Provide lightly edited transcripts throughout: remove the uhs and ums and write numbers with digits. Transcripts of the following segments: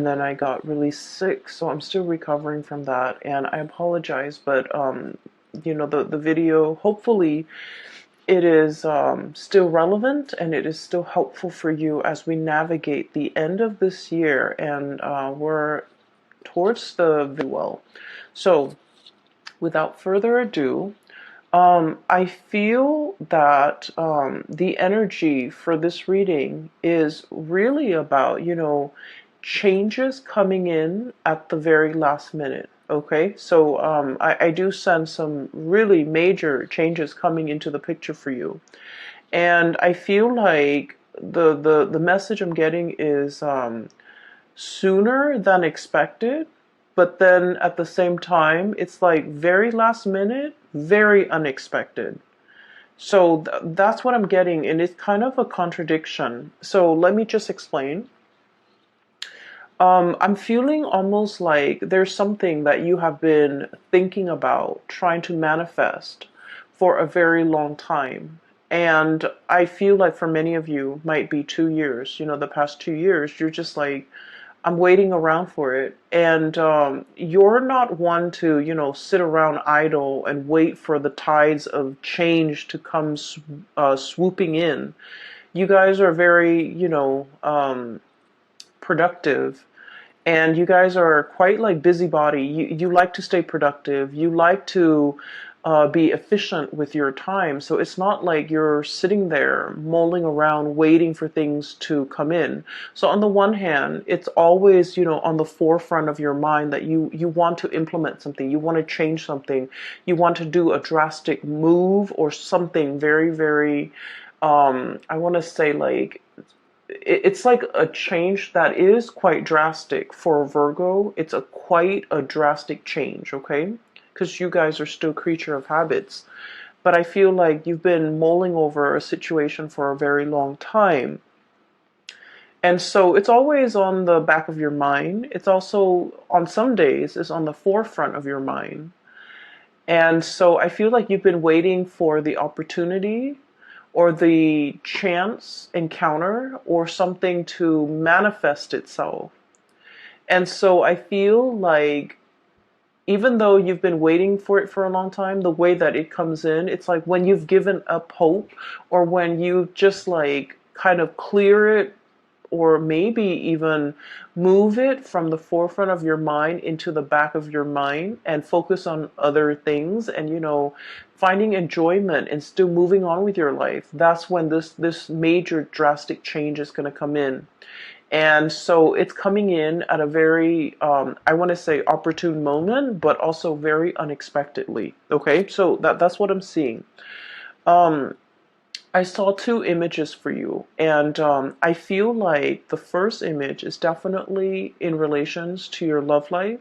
and then I got really sick, so I'm still recovering from that, and I apologize, but you know, the video, hopefully it is still relevant and it is still helpful for you as we navigate the end of this year, and we're towards the well. So without further ado, I feel that the energy for this reading is really about, you know, changes coming in at the very last minute. Okay, so I do sense some really major changes coming into the picture for you, and I feel like the message I'm getting is sooner than expected, but then at the same time, it's like very last minute, very unexpected. So that's what I'm getting, and it's kind of a contradiction. So let me just explain. I'm feeling almost like there's something that you have been thinking about, trying to manifest for a very long time. And I feel like for many of you, might be 2 years, you know, the past 2 years, you're just like, I'm waiting around for it. And you're not one to, you know, sit around idle and wait for the tides of change to come swooping in. You guys are very, you know, productive, and you guys are quite like busybody. You like to stay productive. You like to be efficient with your time. So it's not like you're sitting there mulling around waiting for things to come in. So on the one hand, it's always, you know, on the forefront of your mind that you want to implement something, you want to change something, you want to do a drastic move or something very, very, I want to say like, it's like a change that is quite drastic for Virgo. It's a quite a drastic change, okay? Because you guys are still creature of habits. But I feel like you've been mulling over a situation for a very long time. And so it's always on the back of your mind. It's also, on some days, is on the forefront of your mind. And so I feel like you've been waiting for the opportunity or the chance encounter or something to manifest itself. And so I feel like even though you've been waiting for it for a long time, the way that it comes in, it's like when you've given up hope, or when you just like kind of clear it, or maybe even move it from the forefront of your mind into the back of your mind and focus on other things, and, you know, finding enjoyment and still moving on with your life. That's when this major drastic change is going to come in. And so it's coming in at a very, I want to say opportune moment, but also very unexpectedly. Okay, so that's what I'm seeing. Um, I saw two images for you, and I feel like the first image is definitely in relations to your love life.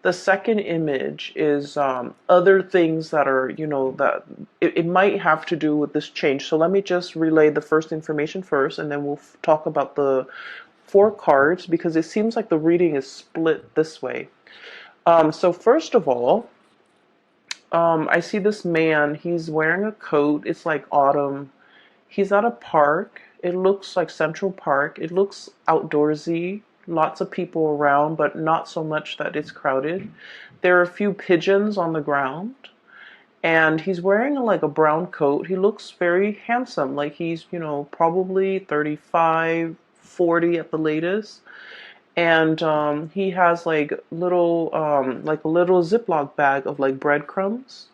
The second image is other things that are, you know, that it might have to do with this change. So let me just relay the first information first, and then we'll talk about the four cards, because it seems like the reading is split this way. So first of all, I see this man. He's wearing a coat. It's like autumn. He's at a park. It looks like Central Park. It looks outdoorsy. Lots of people around, but not so much that it's crowded. There are a few pigeons on the ground. And he's wearing like a brown coat. He looks very handsome. Like he's, you know, probably 35, 40 at the latest. And he has like a little Ziploc bag of like breadcrumbs.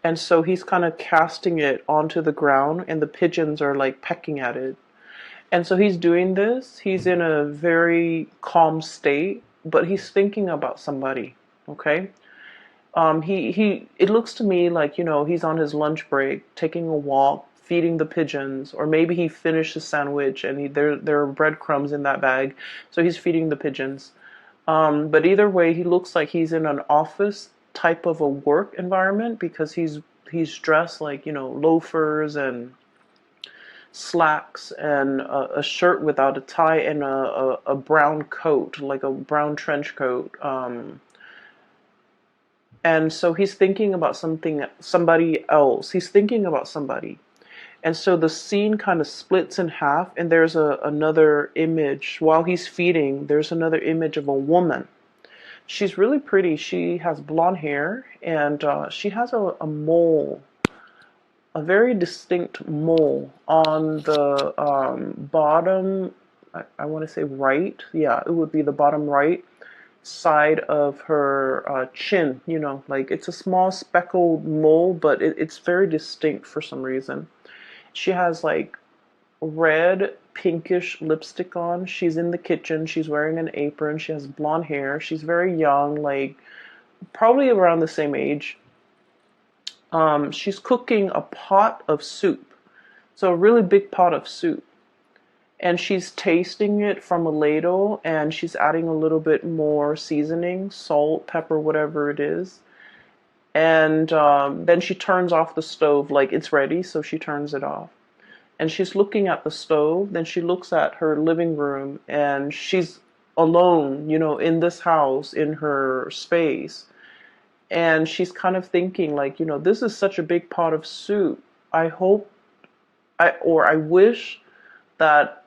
And so he's kind of casting it onto the ground, and the pigeons are like pecking at it. And so he's doing this. He's in a very calm state, but he's thinking about somebody. Okay. It looks to me like, you know, he's on his lunch break, taking a walk, feeding the pigeons, or maybe he finished his sandwich and there are breadcrumbs in that bag, so he's feeding the pigeons. But either way, he looks like he's in an office type of a work environment, because he's dressed like, you know, loafers and slacks and a shirt without a tie, and a brown coat, like a brown trench coat. And so he's thinking about somebody else. He's thinking about somebody. And so the scene kind of splits in half, and there's another image. While he's feeding, there's another image of a woman. She's really pretty. She has blonde hair, and she has a mole, a very distinct mole on the bottom, I want to say right. Yeah, it would be the bottom right side of her chin. You know, like it's a small speckled mole, but it's very distinct for some reason. She has like red pinkish lipstick on. She's in the kitchen. She's wearing an apron. She has blonde hair. She's very young, like probably around the same age. She's cooking a pot of soup. So a really big pot of soup. And she's tasting it from a ladle, and she's adding a little bit more seasoning, salt, pepper, whatever it is. And then she turns off the stove, like it's ready, so she turns it off. And she's looking at the stove, then she looks at her living room, and she's alone, you know, in this house, in her space. And she's kind of thinking like, you know, this is such a big pot of soup. I hope I wish that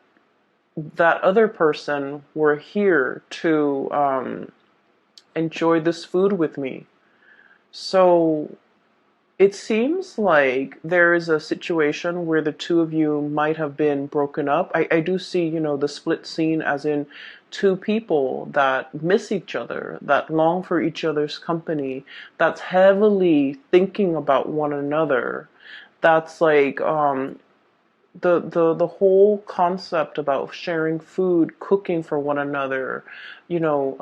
that other person were here to enjoy this food with me. So it seems like there is a situation where the two of you might have been broken up. I do see, you know, the split scene as in two people that miss each other, that long for each other's company, that's heavily thinking about one another. That's like the whole concept about sharing food, cooking for one another, you know,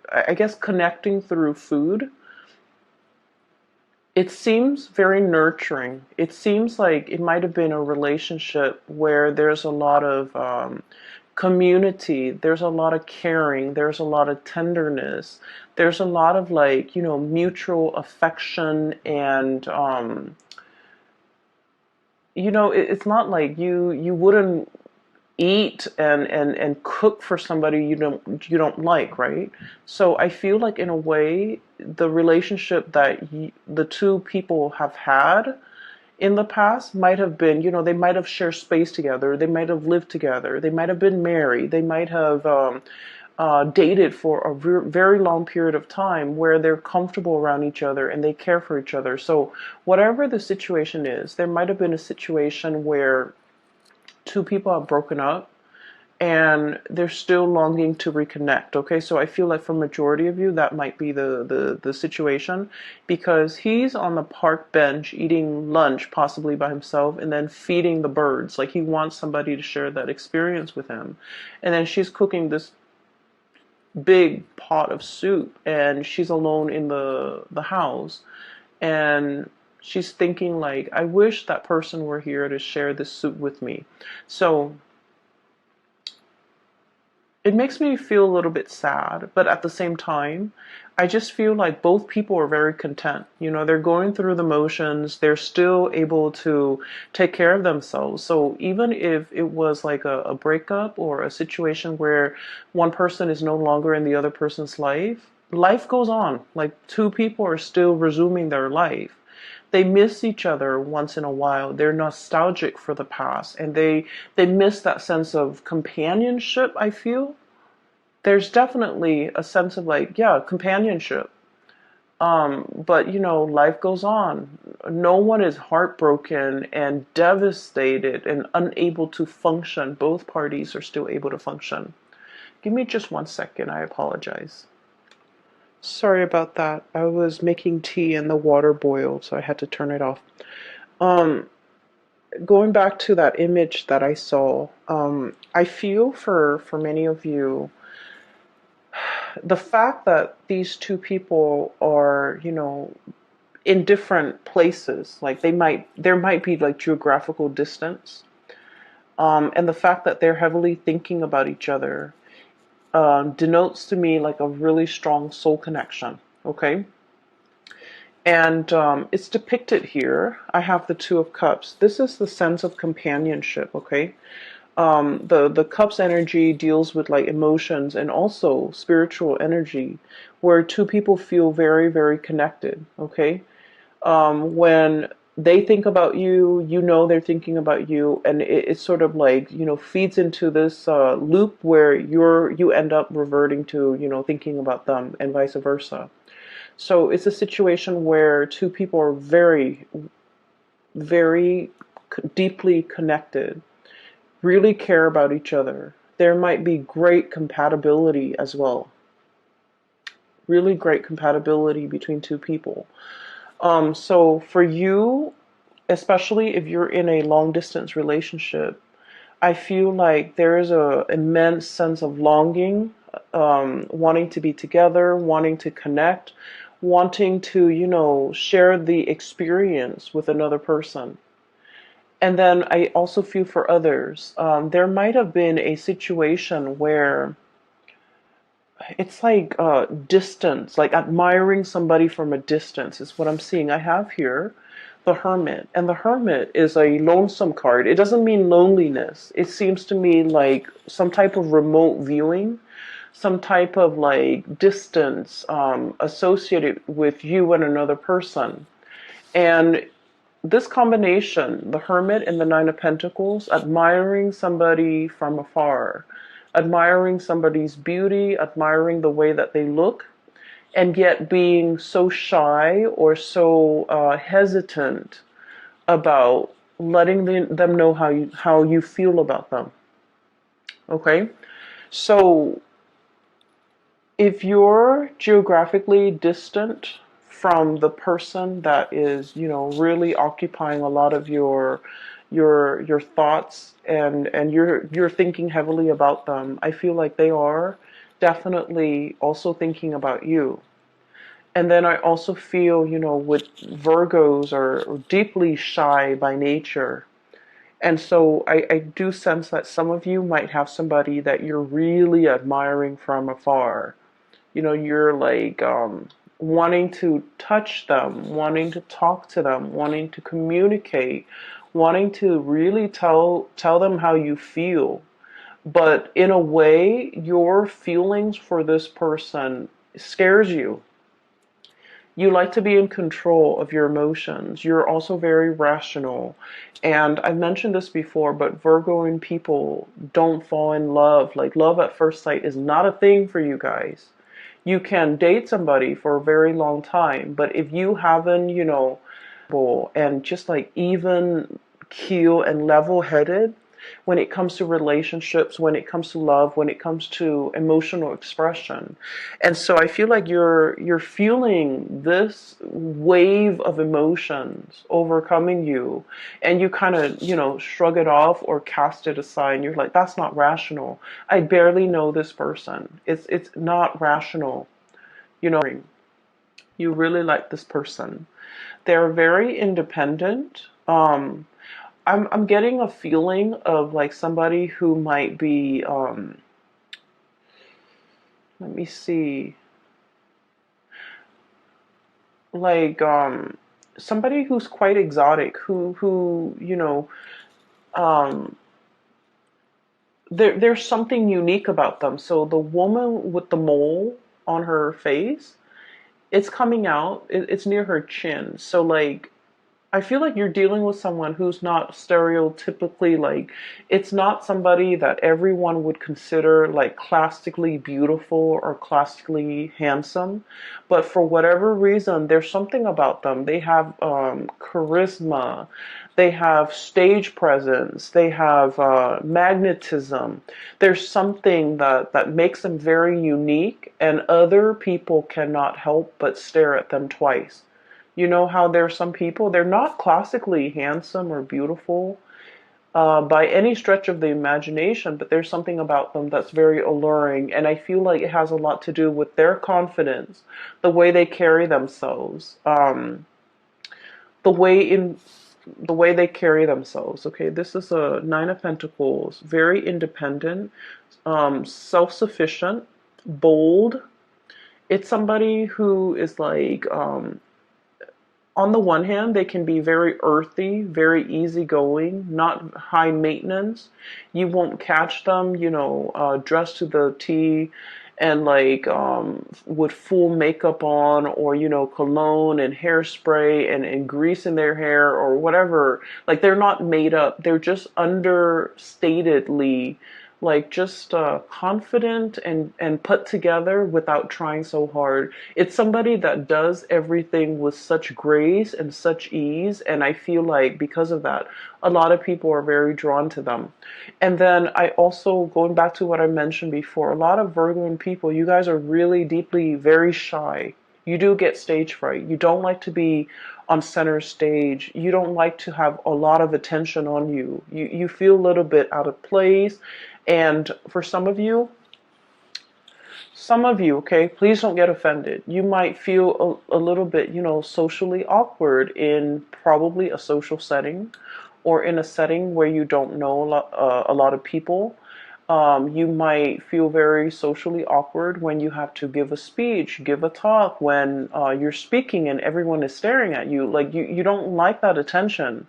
I guess connecting through food. It seems very nurturing. It seems like it might have been a relationship where there's a lot of community, there's a lot of caring, there's a lot of tenderness, there's a lot of like, you know, mutual affection and you know, it's not like you wouldn't eat and cook for somebody you don't like, right? So I feel like in a way the relationship that the two people have had in the past might have been, you know, they might have shared space together, they might have lived together, they might have been married, they might have dated for a very long period of time where they're comfortable around each other and they care for each other. So whatever the situation is, there might have been a situation where two people have broken up and they're still longing to reconnect. Okay, so I feel like for majority of you that might be the situation, because he's on the park bench eating lunch possibly by himself and then feeding the birds, like he wants somebody to share that experience with him. And then she's cooking this big pot of soup and she's alone in the house, and she's thinking like, I wish that person were here to share this soup with me. So it makes me feel a little bit sad, but at the same time, I just feel like both people are very content. You know, they're going through the motions, they're still able to take care of themselves. So even if it was like a breakup or a situation where one person is no longer in the other person's life, life goes on. Like two people are still resuming their life. They miss each other once in a while. They're nostalgic for the past, and they miss that sense of companionship. I feel there's definitely a sense of like, yeah, companionship. But you know, life goes on. No one is heartbroken and devastated and unable to function. Both parties are still able to function. Give me just 1 second. I apologize. Sorry about that. I was making tea and the water boiled, so I had to turn it off. Um, Going back to that image that I saw, I feel for many of you, the fact that these two people are, you know, in different places, like there might be like geographical distance, and the fact that they're heavily thinking about each other denotes to me like a really strong soul connection. Okay. And it's depicted here. I have the Two of Cups. This is the sense of companionship, okay? The Cups energy deals with like emotions and also spiritual energy, where two people feel very, very connected, okay? When they think about you, you know they're thinking about you, and it's sort of like, feeds into this loop where you end up reverting to, thinking about them and vice versa. So it's a situation where two people are very, very deeply connected, really care about each other. There might be great compatibility as well. Really great compatibility between two people. So for you, especially if you're in a long distance relationship, I feel like there is a immense sense of longing, wanting to be together, wanting to connect, wanting to, share the experience with another person. And then I also feel for others, there might have been a situation where it's like distance, like admiring somebody from a distance is what I'm seeing. I have here the Hermit, and the Hermit is a lonesome card. It doesn't mean loneliness. It seems to me like some type of remote viewing, some type of like distance associated with you and another person. And this combination, the Hermit and the Nine of Pentacles, admiring somebody from afar, admiring somebody's beauty, admiring the way that they look, and yet being so shy or so hesitant about letting them know how you feel about them. Okay? So if you're geographically distant from the person that is, really occupying a lot of your thoughts, and you're thinking heavily about them, I feel like they are definitely also thinking about you. And then I also feel, with Virgos are deeply shy by nature. And so I do sense that some of you might have somebody that you're really admiring from afar. You're like wanting to touch them, wanting to talk to them, wanting to communicate, wanting to really tell them how you feel. But in a way, your feelings for this person scares you. You like to be in control of your emotions. You're also very rational. And I've mentioned this before, but Virgo people don't fall in love. Like, love at first sight is not a thing for you guys. You can date somebody for a very long time, but if you haven't, and just like even keel and level headed when it comes to relationships, when it comes to love, when it comes to emotional expression. And so I feel like you're feeling this wave of emotions overcoming you, and you kind of, shrug it off or cast it aside. And you're like, that's not rational. I barely know this person. It's not rational. You really like this person. They're very independent. I'm getting a feeling of like somebody who might be let me see, like somebody who's quite exotic, who um there's something unique about them. So the woman with the mole on her face, it's coming out, it's near her chin. So like I feel like you're dealing with someone who's not stereotypically like, it's not somebody that everyone would consider like classically beautiful or classically handsome. But for whatever reason, there's something about them. They have charisma, they have stage presence, they have magnetism. There's something that makes them very unique, and other people cannot help but stare at them twice. You know how there's some people, they're not classically handsome or beautiful by any stretch of the imagination, but there's something about them that's very alluring. And I feel like it has a lot to do with their confidence, the way they carry themselves, the way in the way they carry themselves. Okay, this is a Nine of Pentacles, very independent, self-sufficient, bold. It's somebody who is like on the one hand, they can be very earthy, very easygoing, not high maintenance. You won't catch them, dressed to the T and like with full makeup on, or cologne and hairspray and grease in their hair or whatever. Like they're not made up, they're just understatedly like just confident and put together without trying so hard. It's somebody that does everything with such grace and such ease, and I feel like because of that, a lot of people are very drawn to them. And then I also, going back to what I mentioned before, a lot of Virgo people, you guys are really deeply very shy. You do get stage fright. You don't like to be on center stage. You don't like to have a lot of attention on you. You feel a little bit out of place. And for some of you, okay, please don't get offended. You might feel a little bit, socially awkward in probably a social setting, or in a setting where you don't know a lot of people. You might feel very socially awkward when you have to give a speech, give a talk, when you're speaking and everyone is staring at you. Like you don't like that attention.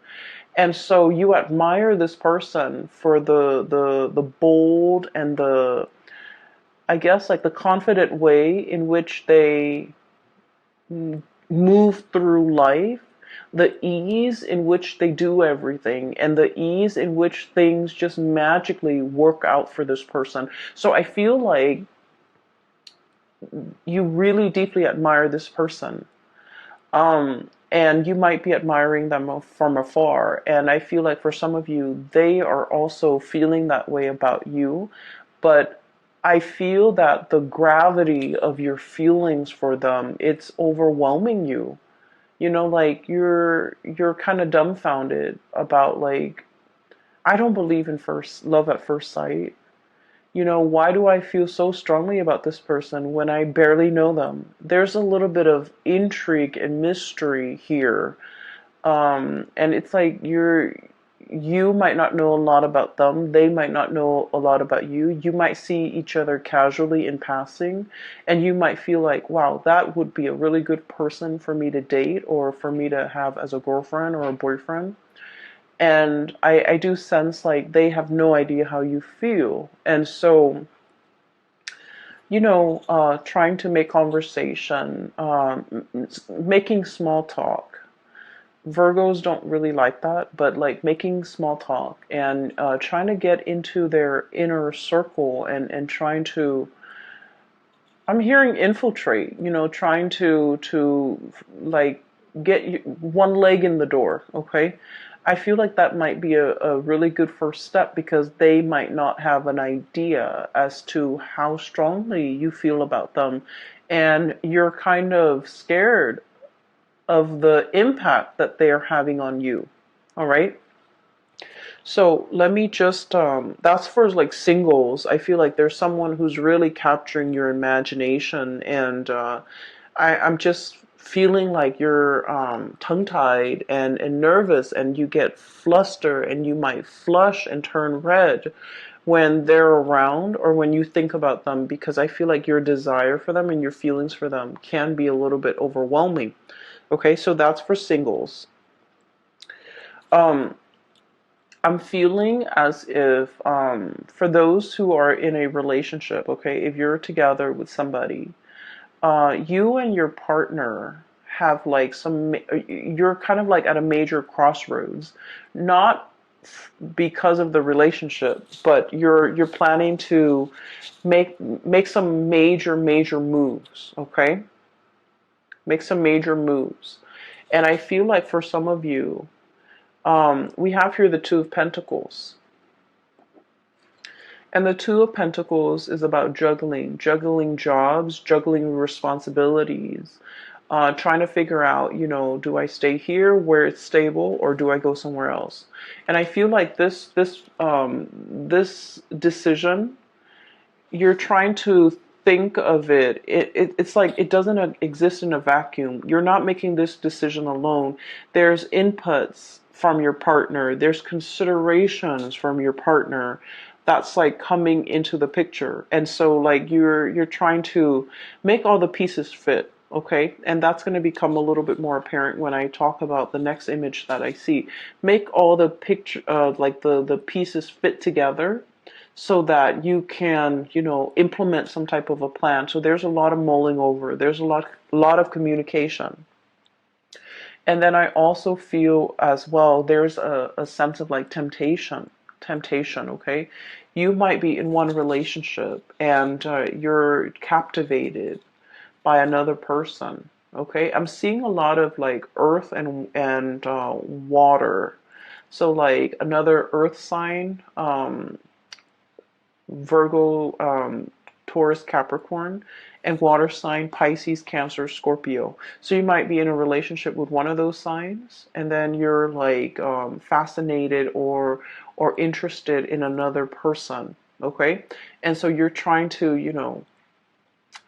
And so you admire this person for the bold and the, I guess, like the confident way in which they move through life, the ease in which they do everything, and the ease in which things just magically work out for this person. So I feel like you really deeply admire this person. And you might be admiring them from afar. And I feel like for some of you, they are also feeling that way about you. But I feel that the gravity of your feelings for them, it's overwhelming you. Like you're kind of dumbfounded about, like, I don't believe in first love at first sight. Why do I feel so strongly about this person when I barely know them? There's a little bit of intrigue and mystery here. And it's like you might not know a lot about them. They might not know a lot about you. You might see each other casually in passing, and you might feel like, wow, that would be a really good person for me to date or for me to have as a girlfriend or a boyfriend. And I do sense like they have no idea how you feel. And so, trying to make conversation, making small talk. Virgos don't really like that, but like making small talk and trying to get into their inner circle and trying to, I'm hearing infiltrate, trying to like get one leg in the door, okay? I feel like that might be a really good first step, because they might not have an idea as to how strongly you feel about them. And you're kind of scared of the impact that they are having on you. All right. So let me just, that's for like singles. I feel like there's someone who's really capturing your imagination, and I'm just feeling like you're tongue-tied and nervous, and you get flustered, and you might flush and turn red when they're around or when you think about them, because I feel like your desire for them and your feelings for them can be a little bit overwhelming. Okay, so that's for singles. Um, I'm feeling as if, for those who are in a relationship, okay, if you're together with somebody, you and your partner have like you're kind of like at a major crossroads, not because of the relationship, but you're planning to make some major moves, okay? Make some major moves. And I feel like for some of you, we have here the Two of Pentacles. And the Two of Pentacles is about juggling jobs, juggling responsibilities, trying to figure out, do I stay here where it's stable, or do I go somewhere else? And I feel like this decision, you're trying to think of it's like it doesn't exist in a vacuum. You're not making this decision alone. There's inputs from your partner. There's considerations from your partner that's like coming into the picture. And so like you're trying to make all the pieces fit. Okay, and that's going to become a little bit more apparent when I talk about the next image that I see. Make all the picture, like the pieces fit together so that you can, implement some type of a plan. So there's a lot of mulling over. There's a lot of communication. And then I also feel as well, there's a sense of like temptation, okay? You might be in one relationship and you're captivated by another person, okay? I'm seeing a lot of like earth and water. So like another earth sign, Virgo, Taurus, Capricorn, and water sign Pisces, Cancer, Scorpio. So you might be in a relationship with one of those signs, and then you're like fascinated or interested in another person. Okay, and so you're trying to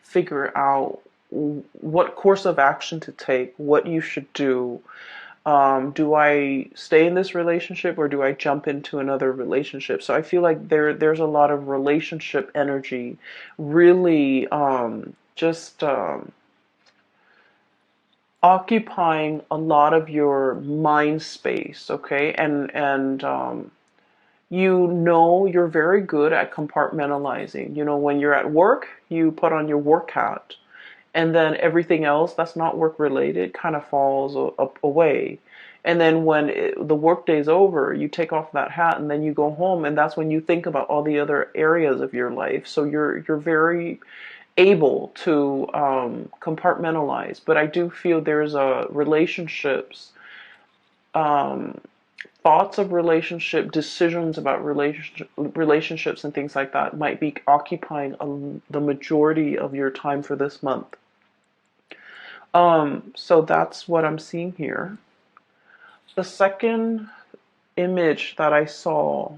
figure out what course of action to take, what you should do. Do I stay in this relationship or do I jump into another relationship? So I feel like there's a lot of relationship energy, really just occupying a lot of your mind space. Okay, and you're very good at compartmentalizing. When you're at work, you put on your work hat, and then everything else that's not work related kind of falls away. And then when the work day's over, you take off that hat and then you go home, and that's when you think about all the other areas of your life. So you're very able to compartmentalize. But I do feel there's relationships, um, thoughts of relationship, decisions about relationships and things like that might be occupying the majority of your time for this month. So that's what I'm seeing here. The second image that I saw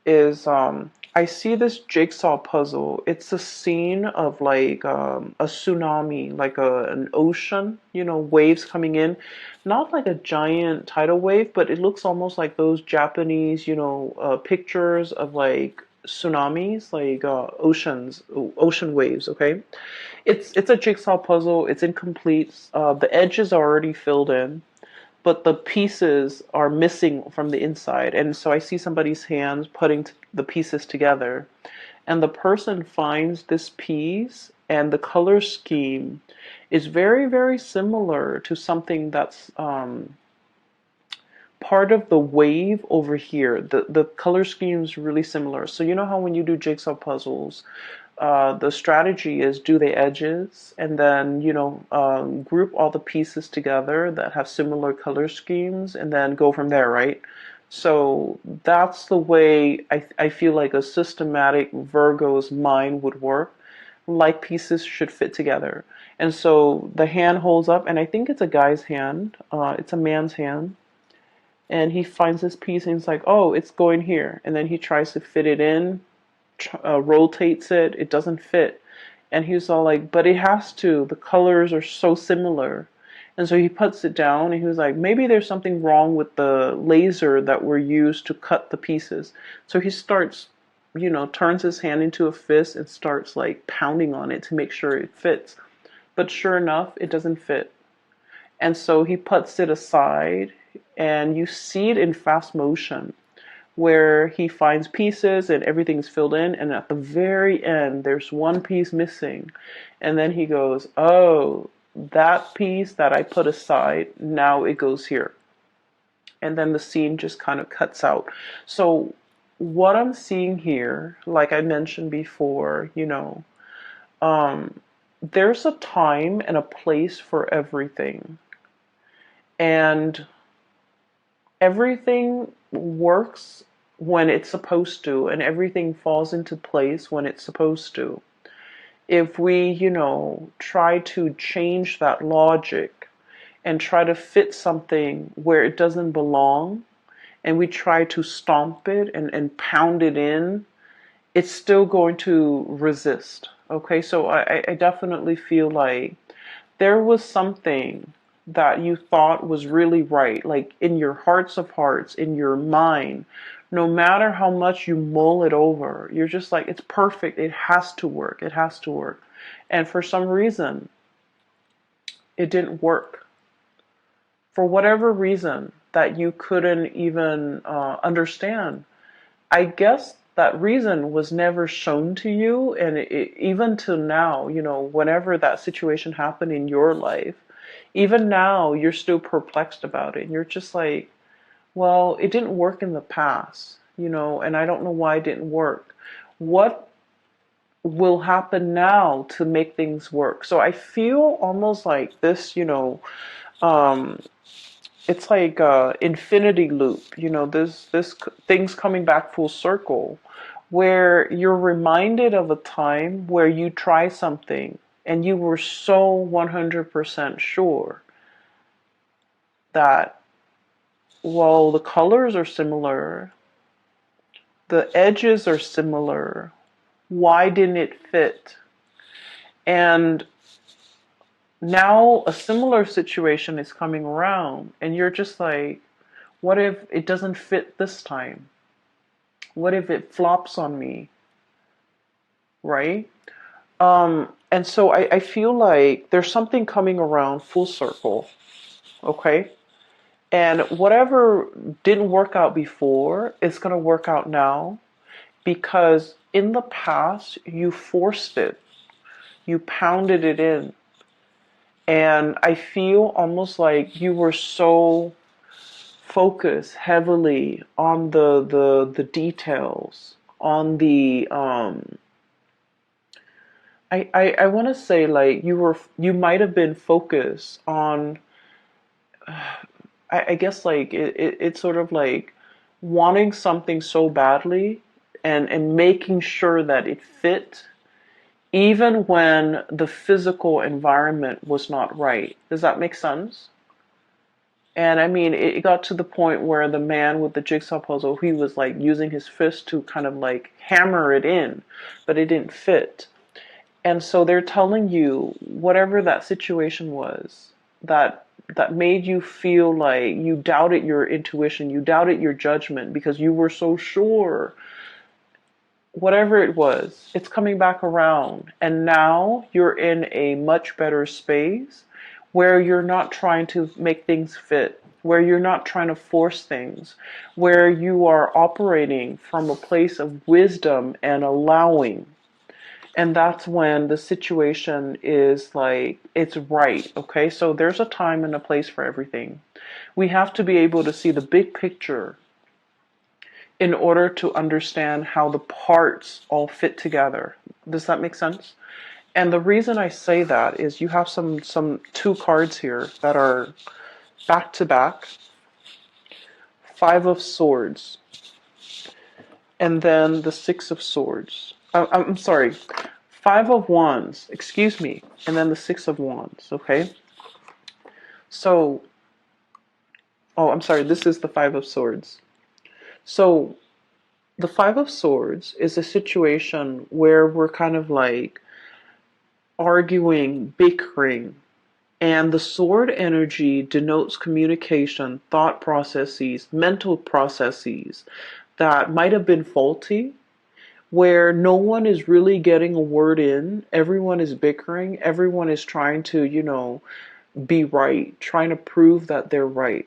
is I see this jigsaw puzzle. It's a scene of like a tsunami, like an ocean, waves coming in. Not like a giant tidal wave, but it looks almost like those Japanese, pictures of like tsunamis, like ocean waves, okay? It's a jigsaw puzzle. It's incomplete. The edges are already filled in, but the pieces are missing from the inside. And so I see somebody's hands putting the pieces together. And the person finds this piece, and the color scheme is very, very similar to something that's part of the wave over here. The color scheme is really similar. So you know how when you do jigsaw puzzles, the strategy is do the edges and then group all the pieces together that have similar color schemes and then go from there, right? So that's the way I feel like a systematic Virgo's mind would work. Like pieces should fit together. And so the hand holds up, and I think it's a guy's hand. It's a man's hand. And he finds this piece and he's like, oh, it's going here. And then he tries to fit it in, rotates it, it doesn't fit. And he was all like, but it has to. The colors are so similar. And so he puts it down and he was like, maybe there's something wrong with the laser that were used to cut the pieces. So he starts, turns his hand into a fist and starts like pounding on it to make sure it fits. But sure enough, it doesn't fit. And so he puts it aside, and you see it in fast motion where he finds pieces and everything's filled in, and at the very end there's one piece missing, and then he goes, oh, that piece that I put aside, now it goes here. And then the scene just kind of cuts out. So what I'm seeing here, like I mentioned before, there's a time and a place for everything, and everything works when it's supposed to, and everything falls into place when it's supposed to. If we, try to change that logic and try to fit something where it doesn't belong, and we try to stomp it and pound it in, it's still going to resist. Okay, so I definitely feel like there was something that you thought was really right, like in your hearts of hearts, in your mind, no matter how much you mull it over, you're just like, it's perfect, it has to work, it has to work. And for some reason, it didn't work. For whatever reason that you couldn't even understand. I guess that reason was never shown to you. And even till now, whenever that situation happened in your life, even now, you're still perplexed about it. And you're just like, well, it didn't work in the past, and I don't know why it didn't work. What will happen now to make things work? So I feel almost like this, um, it's like a infinity loop, this things coming back full circle, where you're reminded of a time where you try something and you were so 100% sure that, well, the colors are similar, the edges are similar, why didn't it fit? And now a similar situation is coming around, and you're just like, what if it doesn't fit this time? What if it flops on me? Right? And so I feel like there's something coming around full circle. Okay? And whatever didn't work out before is going to work out now, because in the past you forced it, you pounded it in. And I feel almost like you were so focused heavily on the details, on the I want to say, like, you might have been focused on, I guess, like, it's sort of like wanting something so badly, and making sure that it fit even when the physical environment was not right. Does that make sense? And I mean, it got to the point where the man with the jigsaw puzzle, he was like using his fist to kind of like hammer it in, but it didn't fit. And so they're telling you, whatever that situation was, that made you feel like you doubted your intuition, you doubted your judgment because you were so sure. Whatever it was, it's coming back around. And now you're in a much better space where you're not trying to make things fit, where you're not trying to force things, where you are operating from a place of wisdom and allowing. And that's when the situation is like, it's right. Okay, so there's a time and a place for everything. We have to be able to see the big picture in order to understand how the parts all fit together. Does that make sense? And the reason I say that is you have some two cards here that are back to back. Five of Swords, and then the Six of Swords. I'm sorry, Five of Wands, excuse me, and then the Six of Wands, okay? So, oh, I'm sorry, this is the Five of Swords. So, the Five of Swords is a situation where we're kind of like arguing, bickering, and the sword energy denotes communication, thought processes, mental processes that might have been faulty, where no one is really getting a word in. Everyone is bickering. Everyone is trying to, be right, trying to prove that they're right.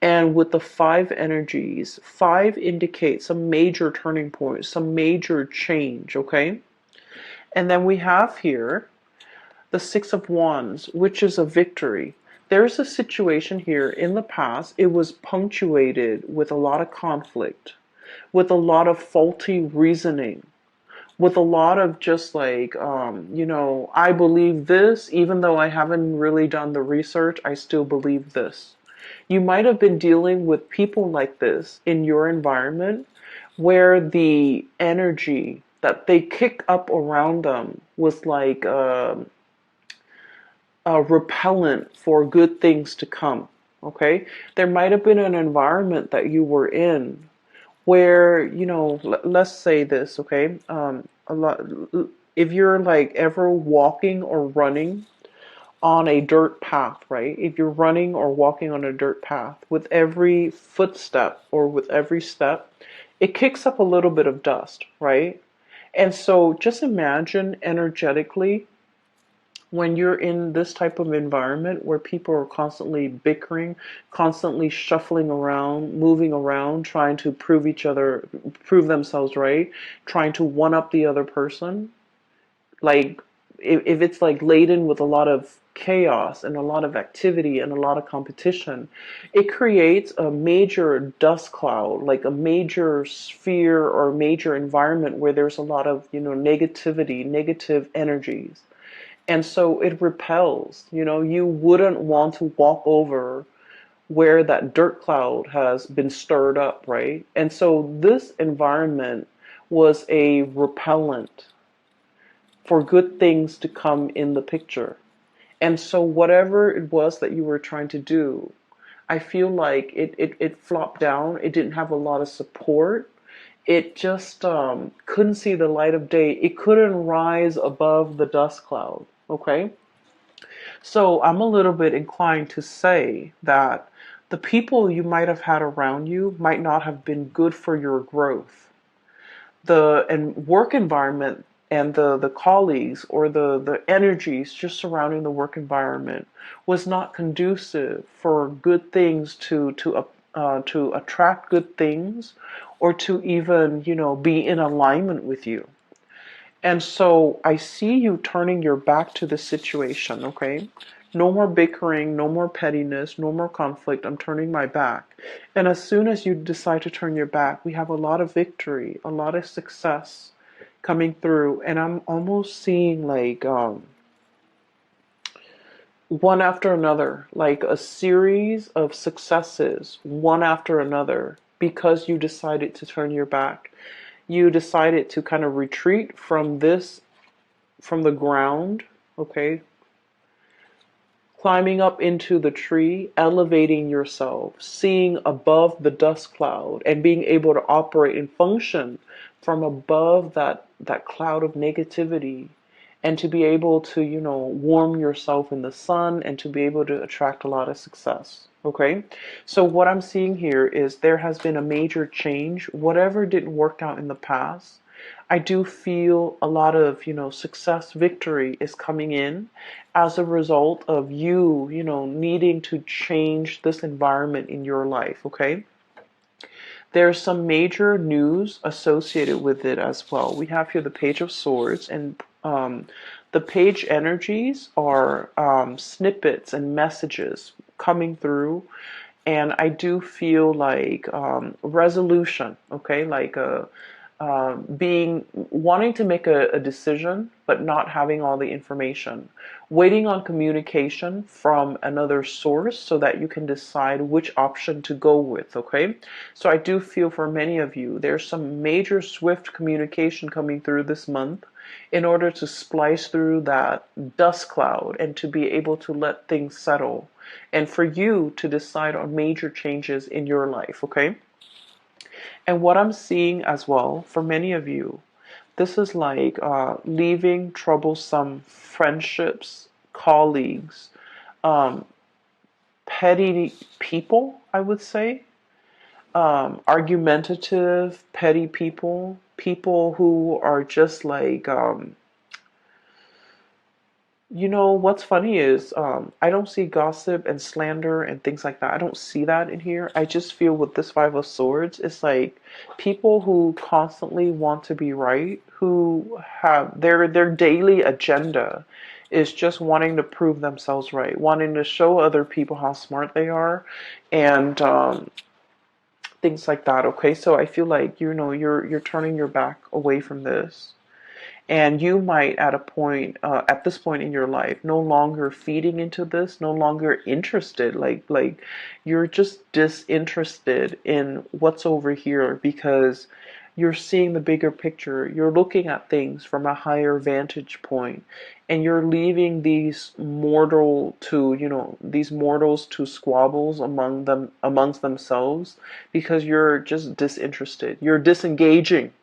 And with the five energies, five indicates some major turning point, some major change, okay? And then we have here the Six of Wands, which is a victory. There's a situation here in the past, it was punctuated with a lot of conflict, with a lot of faulty reasoning, with a lot of just like, I believe this, even though I haven't really done the research, I still believe this. You might have been dealing with people like this in your environment, where the energy that they kick up around them was like a repellent for good things to come. Okay? There might have been an environment that you were in where, let's say this, okay? A lot, if you're like ever walking or running on a dirt path, right? If you're running or walking on a dirt path, with every footstep or with every step, it kicks up a little bit of dust, right? And so just imagine energetically when you're in this type of environment where people are constantly bickering, constantly shuffling around, moving around, trying to prove themselves right, trying to one up the other person, like if it's like laden with a lot of chaos and a lot of activity and a lot of competition, it creates a major dust cloud, like a major sphere or major environment where there's a lot of, negativity, negative energies. And so it repels. You wouldn't want to walk over where that dirt cloud has been stirred up, right? And so this environment was a repellent for good things to come in the picture. And so whatever it was that you were trying to do, I feel like it flopped down. It didn't have a lot of support. It just couldn't see the light of day. It couldn't rise above the dust cloud. Okay? So I'm a little bit inclined to say that the people you might have had around you might not have been good for your growth. The and work environment and the colleagues or the energies just surrounding the work environment was not conducive for good things to attract good things or to even be in alignment with you. And so I see you turning your back to the situation, okay? No more bickering, no more pettiness, no more conflict. I'm turning my back. And as soon as you decide to turn your back, we have a lot of victory, a lot of success coming through. And I'm almost seeing like one after another, like a series of successes, one after another, because you decided to turn your back. You decided to kind of retreat from from the ground, okay? Climbing up into the tree, elevating yourself, seeing above the dust cloud, and being able to operate and function from above that cloud of negativity, and to be able to, warm yourself in the sun and to be able to attract a lot of success. Okay? So what I'm seeing here is there has been a major change. Whatever didn't work out in the past, I do feel a lot of, success, victory is coming in as a result of you, needing to change this environment in your life, okay? There's some major news associated with it as well. We have here the Page of Swords, and the page energies are snippets and messages coming through. And I do feel like resolution, okay, like being wanting to make a decision but not having all the information, waiting on communication from another source so that you can decide which option to go with. Okay, so I do feel for many of you there's some major swift communication coming through this month in order to splice through that dust cloud and to be able to let things settle and for you to decide on major changes in your life. Okay, and what I'm seeing as well for many of you, this is like leaving troublesome friendships, colleagues, um, petty people, I would say, argumentative, petty people, people who are just like, what's funny is I don't see gossip and slander and things like that. I don't see that in here. I just feel with this Five of Swords, it's like people who constantly want to be right, who have their daily agenda is just wanting to prove themselves right, wanting to show other people how smart they are, and things like that. Okay, so I feel like you're turning your back away from this. And you might at this point in your life, no longer feeding into this, no longer interested, like you're just disinterested in what's over here because you're seeing the bigger picture. You're looking at things from a higher vantage point, and you're leaving these mortals to squabbles amongst themselves because you're just disinterested. You're disengaging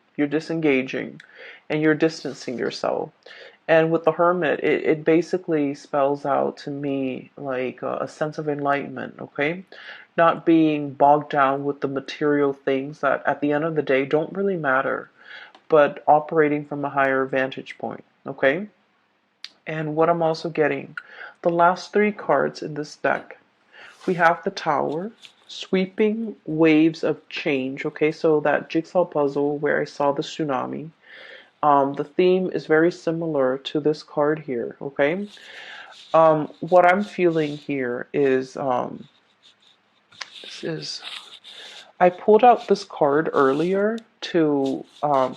and you're distancing yourself. And with the Hermit, it basically spells out to me like a sense of enlightenment, okay? Not being bogged down with the material things that at the end of the day don't really matter, but operating from a higher vantage point, okay? And what I'm also getting, the last three cards in this deck, we have the Tower, sweeping waves of change. Okay, so that jigsaw puzzle where I saw the tsunami, the theme is very similar to this card here. Okay, what I'm feeling here is this is I pulled out this card earlier to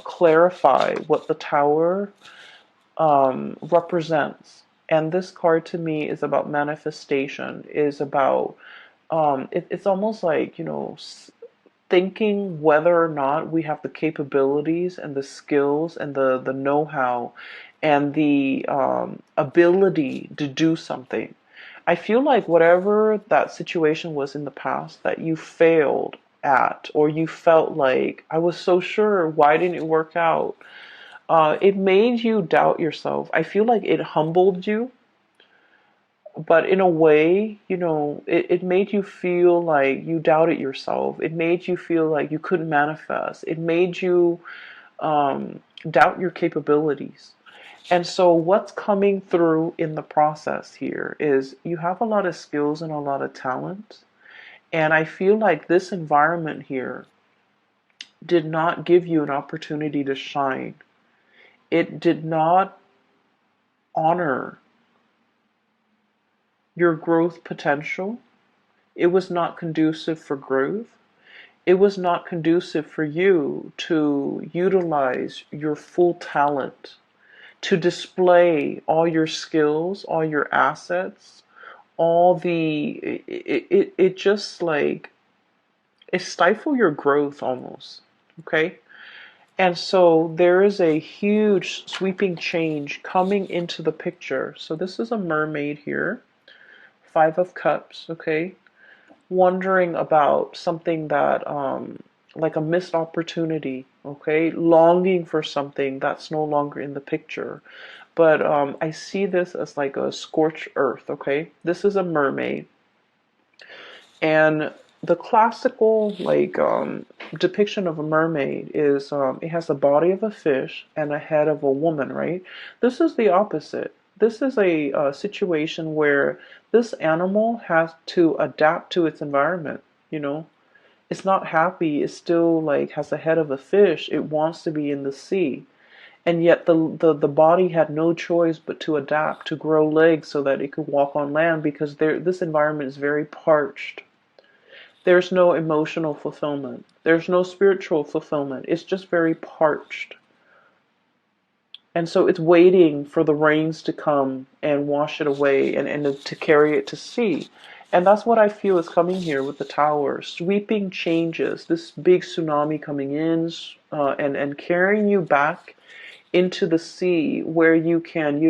clarify what the Tower represents. And this card to me is about manifestation, is about, it's almost like, thinking whether or not we have the capabilities and the skills and the know-how and the ability to do something. I feel like whatever that situation was in the past that you failed at, or you felt like, I was so sure, why didn't it work out? It made you doubt yourself. I feel like it humbled you, but in a way, it made you feel like you doubted yourself. It made you feel like you couldn't manifest. It made you doubt your capabilities. And so, what's coming through in the process here is you have a lot of skills and a lot of talent. And I feel like this environment here did not give you an opportunity to shine. It did not honor your growth potential. It was not conducive for growth. It was not conducive for you to utilize your full talent, to display all your skills, all your assets, all it just like, it stifled your growth almost. Okay? And so there is a huge sweeping change coming into the picture. So this is a mermaid here, Five of Cups, okay? Wondering about something that, like a missed opportunity, okay? Longing for something that's no longer in the picture. But I see this as like a scorched earth, okay? This is a mermaid. And the classical like depiction of a mermaid is it has the body of a fish and a head of a woman, right? This is the opposite. This is a situation where this animal has to adapt to its environment. You know, it's not happy. It still like has the head of a fish. It wants to be in the sea, and yet the body had no choice but to adapt, to grow legs so that it could walk on land, because this environment is very parched. There's no emotional fulfillment. There's no spiritual fulfillment. It's just very parched. And so it's waiting for the rains to come and wash it away, and to carry it to sea. And that's what I feel is coming here with the Tower. Sweeping changes, this big tsunami coming in, and carrying you back into the sea where you can,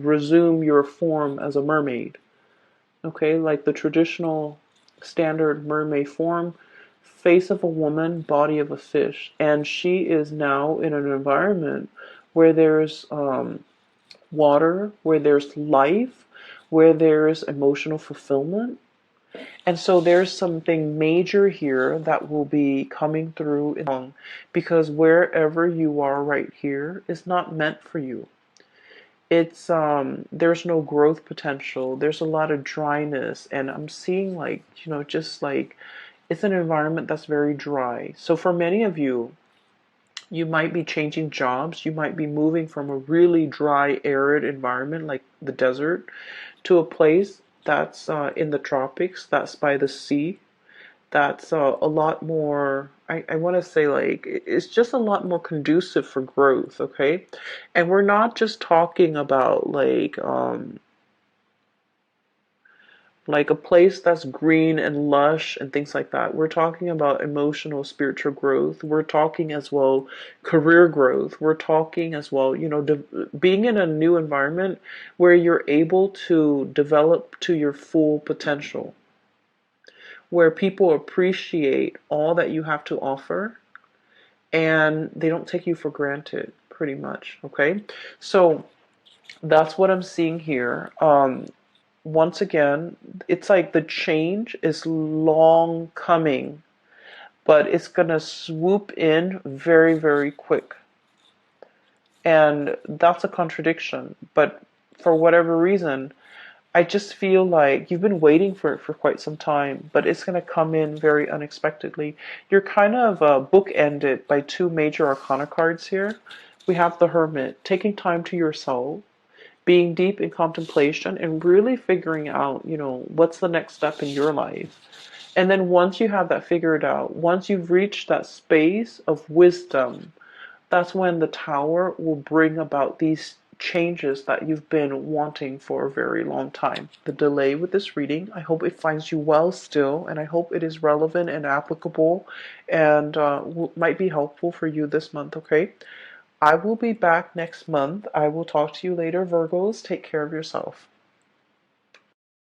resume your form as a mermaid. Okay, like the traditional standard mermaid form, face of a woman, body of a fish. And she is now in an environment where there's water, where there's life, where there's emotional fulfillment. And so there's something major here that will be coming through because wherever you are right here is not meant for you. It's there's no growth potential. There's a lot of dryness, and I'm seeing like, just like it's an environment that's very dry. So for many of you, you might be changing jobs. You might be moving from a really dry, arid environment like the desert to a place that's in the tropics, that's by the sea, that's a lot more, I want to say, like, it's just a lot more conducive for growth, okay? And we're not just talking about like a place that's green and lush and things like that. We're talking about emotional, spiritual growth. We're talking as well career growth. We're talking as well, being in a new environment where you're able to develop to your full potential, where people appreciate all that you have to offer and they don't take you for granted, pretty much. Okay, so that's what I'm seeing here. Once again, it's like the change is long coming, but it's gonna swoop in very, very quick. And that's a contradiction. But for whatever reason, I just feel like you've been waiting for it for quite some time, but it's going to come in very unexpectedly. You're kind of bookended by two major arcana cards here. We have the Hermit, taking time to yourself, being deep in contemplation, and really figuring out, what's the next step in your life. And then once you have that figured out, once you've reached that space of wisdom, that's when the Tower will bring about these changes that you've been wanting for a very long time. The delay with this reading, I hope it finds you well still, and I hope it is relevant and applicable and might be helpful for you this month, okay? I will be back next month. I will talk to you later, Virgos. Take care of yourself.